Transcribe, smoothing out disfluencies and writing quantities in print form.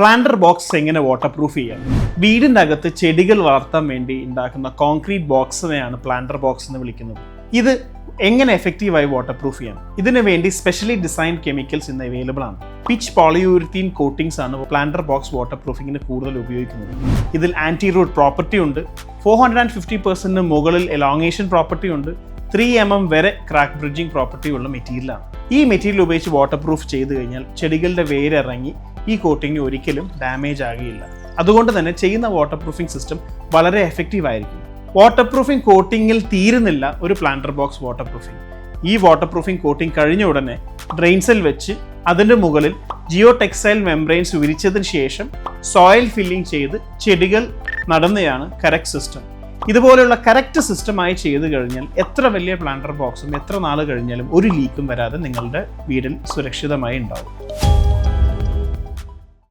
Planter box എങ്ങനെ water proof ചെയ്യാം? വീടിൻ്റെ അകത്ത് ചെടികൾ വളർത്താൻ വേണ്ടി ഉണ്ടാക്കുന്ന കോൺക്രീറ്റ് ബോക്സിനെയാണ് പ്ലാന്റർ ബോക്സ് എന്ന് വിളിക്കുന്നത്. ഇത് എങ്ങനെ എഫക്റ്റീവായി വാട്ടർ പ്രൂഫ് ചെയ്യാം? ഇതിനു വേണ്ടി സ്പെഷ്യലി ഡിസൈൻഡ് കെമിക്കൽസ് ഇന്ന് അവൈലബിൾ ആണ്. പിച്ച് പോളിയൂരിത്തീൻ കോട്ടിംഗ്സ് ആണ് പ്ലാന്റർ ബോക്സ് വാട്ടർ പ്രൂഫിങ്ങിന് കൂടുതൽ ഉപയോഗിക്കുന്നത്. ഇതിൽ ആന്റി റൂട്ട് പ്രോപ്പർട്ടി ഉണ്ട്, 450% മുകളിൽ എലോങ്ങേഷൻ പ്രോപ്പർട്ടി ഉണ്ട്, 3 mm വരെ ക്രാക്ക് ബ്രിഡ്ജിംഗ് പ്രോപ്പർട്ടി ഉള്ള മെറ്റീരിയലാണ്. ഈ മെറ്റീരിയൽ ഉപയോഗിച്ച് വാട്ടർ പ്രൂഫ് ചെയ്ത് കഴിഞ്ഞാൽ ചെടികളുടെ വേരിറങ്ങി ഈ കോട്ടിങ്ങിന് ഒരിക്കലും ഡാമേജ് ആകുകയില്ല. അതുകൊണ്ട് തന്നെ ചെയ്യുന്ന വാട്ടർ പ്രൂഫിംഗ് സിസ്റ്റം വളരെ എഫക്റ്റീവ് ആയിരിക്കും. വാട്ടർ പ്രൂഫിംഗ് കോട്ടിങ്ങിൽ തീരുന്നില്ല ഒരു പ്ലാന്റർ ബോക്സ് വാട്ടർ പ്രൂഫിംഗ്. ഈ വാട്ടർ പ്രൂഫിംഗ് കോട്ടിംഗ് കഴിഞ്ഞ ഉടനെ ഡ്രെയിൻസിൽ വെച്ച് അതിൻ്റെ മുകളിൽ ജിയോ ടെക്സ്റ്റൈൽ മെംബ്രെയിൻസ് വിരിച്ചതിന് ശേഷം സോയിൽ ഫില്ലിംഗ് ചെയ്ത് ചെടികൾ നടുന്നതാണ് കറക്റ്റ് സിസ്റ്റം. ഇതുപോലെയുള്ള കറക്റ്റ് സിസ്റ്റമായി ചെയ്തു കഴിഞ്ഞാൽ എത്ര വലിയ പ്ലാന്റർ ബോക്സും എത്ര നാൾ കഴിഞ്ഞാലും ഒരു ലീക്കും വരാതെ നിങ്ങളുടെ വീടിൽ സുരക്ഷിതമായി ഉണ്ടാവും.